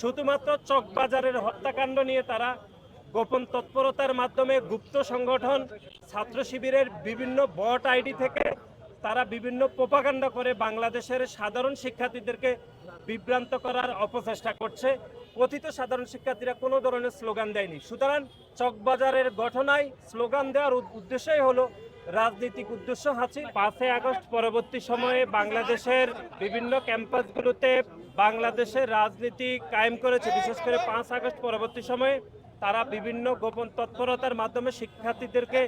শুধুমাত্র চকবাজারের হত্যাকাণ্ড নিয়ে তারা গোপন তৎপরতার মাধ্যমে গুপ্ত সংগঠন ছাত্র শিবিরের বিভিন্ন বট আইডি থেকে তারা বিভিন্ন প্রোপাগান্ডা করে বাংলাদেশের সাধারণ শিক্ষার্থীদেরকে বিভ্রান্ত করার অপচেষ্টা করছে। কথিত সাধারণ শিক্ষার্থীরা কোনো ধরনের স্লোগান দেয়নি। সুতরাং চকবাজারের ঘটনায় স্লোগান দেওয়ার উদ্দেশ্যই হলো রাজনৈতিক উদ্দেশ্য হাসিল। 5 আগস্ট পরবর্তী সময়ে বাংলাদেশের বিভিন্ন ক্যাম্পাসগুলোতে বাংলাদেশের রাজনীতি কায়েম করেছে। বিশেষ করে 5 আগস্ট পরবর্তী সময়ে তারা বিভিন্ন গোপন তৎপরতার মাধ্যমে শিক্ষার্থীদেরকে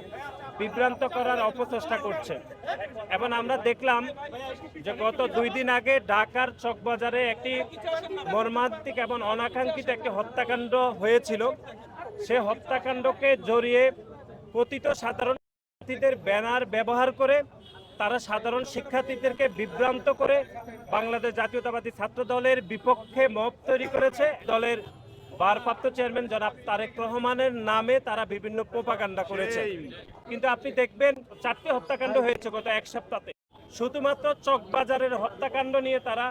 বিভ্রান্ত করার অপচেষ্টা করছে। এবং আমরা দেখলাম যে গত 2 দিন আগে ঢাকার চকবাজারে একটি মর্মান্তিক এবং অনাকাঙ্ক্ষিত একটি হত্যাকাণ্ড হয়েছিল। সে হত্যাকাণ্ডকে জড়িয়ে কথিত সাধারণ শিক্ষার্থীদের ব্যানার ব্যবহার করে তারা সাধারণ শিক্ষার্থীদেরকে বিভ্রান্ত করে বাংলাদেশ জাতীয়তাবাদী ছাত্র দলের বিপক্ষে মব তৈরি করেছে। দলের ভারপ্রাপ্ত চেয়ারম্যান জনাব তারেক রহমানের নামে তারা বিভিন্ন প্রোপাগান্ডা করেছে। কিন্তু আপনি দেখবেন 4টি হত্যাকাণ্ড হয়েছে গত 1 সপ্তাহে। শুধুমাত্র চকবাজারের হত্যাকাণ্ড নিয়ে তারা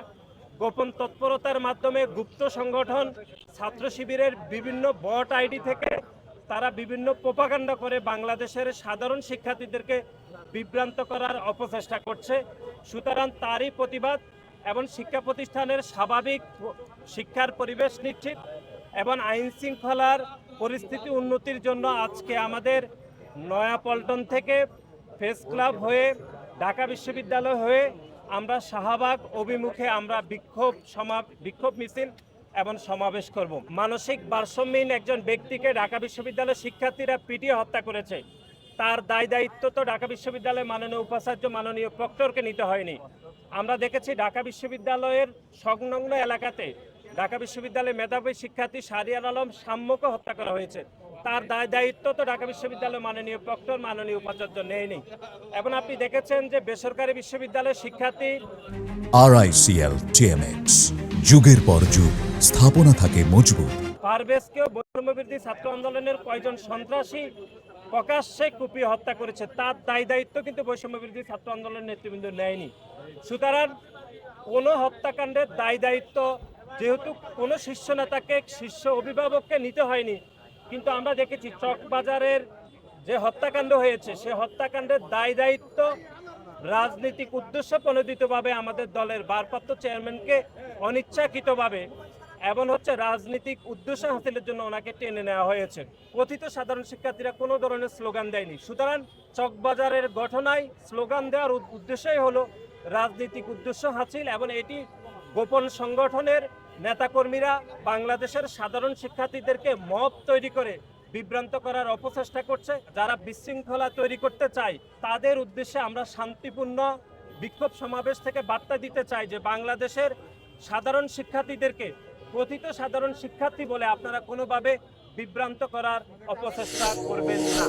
গোপন তৎপরতার মাধ্যমে গুপ্ত সংগঠন ছাত্র শিবিরের বিভিন্ন বট আইডি থেকে তারা বিভিন্ন প্রোপাগান্ডা করে বাংলাদেশের সাধারণ শিক্ষার্থীদেরকে বিভ্রান্ত করার অপচেষ্টা করছে। সুতরাং তারই প্রতিবাদ এবং শিক্ষা প্রতিষ্ঠানের স্বাভাবিক শিক্ষার পরিবেশ নিশ্চিত এবং আইন শৃঙ্খলার পরিস্থিতি উন্নতির জন্য আজকে আমাদের নয়াপল্টন থেকে প্রেস ক্লাব হয়ে ঢাকা বিশ্ববিদ্যালয় হয়ে আমরা শাহবাগ অভিমুখে আমরা বিক্ষোভ মিছিল এবং সমাবেশ করব। মানসিক ভারসাম্যহীন একজন ব্যক্তিকে ঢাকা বিশ্ববিদ্যালয়ের শিক্ষার্থীরা পিটিয়ে হত্যা করেছে। তার দায়িত্ব তো ঢাকা বিশ্ববিদ্যালয়ের মাননীয় উপাচার্য মাননীয় প্রক্টরকে নিতে হয়নি। আমরা দেখেছি ঢাকা বিশ্ববিদ্যালয়ের সংলগ্ন এলাকাতে ঢাকা বিশ্ববিদ্যালয়ের মেধাবী শিক্ষার্থী শাহরিয়ার আলম সাম্যকে হত্যা করা হয়েছে। তার দায়িত্ব তো ঢাকা বিশ্ববিদ্যালয়ের মাননীয় প্রক্টর মাননীয় উপাচার্য নেয়নি। এবং আপনি দেখেছেন যে বেসরকারি বিশ্ববিদ্যালয়ের শিক্ষার্থী RICL TMX যুগের পর যুগ স্থাপনা থাকে মজবুত। পারভেজকেও বৈষম্যবিরোধী ছাত্র আন্দোলনের কয়েকজন সন্ত্রাসী প্রকাশ্যে কুপিয়ে হত্যা করেছে। তার দায়িত্ব কিন্তু বৈষম্যবিরোধী ছাত্র আন্দোলনের নেতৃবৃন্দ নেয়নি। সুতরাং কোনো হত্যাকাণ্ডের দায়িত্ব যেহেতু কোনো শীর্ষ নেতাকে শীর্ষ অভিভাবককে নিতে হয়নি, কিন্তু আমরা দেখেছি চকবাজারের যে হত্যাকাণ্ড হয়েছে সে হত্যাকাণ্ডের দায়িত্ব রাজনৈতিক উদ্দেশ্য প্রণোদিতভাবে আমাদের দলের ভারপ্রাপ্ত চেয়ারম্যানকে অনিচ্ছাকৃতভাবে এবং রাজনৈতিক উদ্দেশ্য হাসিলের জন্য ওনাকে টেনে নেওয়া হয়েছে। কথিত সাধারণ শিক্ষার্থীরা কোনো ধরনের স্লোগান দেয়নি। সুতরাং চকবাজারের ঘটনায় স্লোগান দেওয়ার উদ্দেশ্যই হলো রাজনৈতিক উদ্দেশ্য হাসিল এবং এটি গোপন সংগঠনের নেতাকর্মীরা বাংলাদেশের সাধারণ শিক্ষার্থীদেরকে মব তৈরি করে বিভ্রান্ত করার অপচেষ্টা করছে। যারা বিশৃঙ্খলা তৈরি করতে চায় তাদের উদ্দেশ্যে আমরা শান্তিপূর্ণ বিক্ষোভ সমাবেশ থেকে বার্তা দিতে চাই যে বাংলাদেশের সাধারণ শিক্ষার্থীদেরকে কথিত সাধারণ শিক্ষার্থী বলে আপনারা কোনোভাবে বিভ্রান্ত করার অপচেষ্টা করবেন না।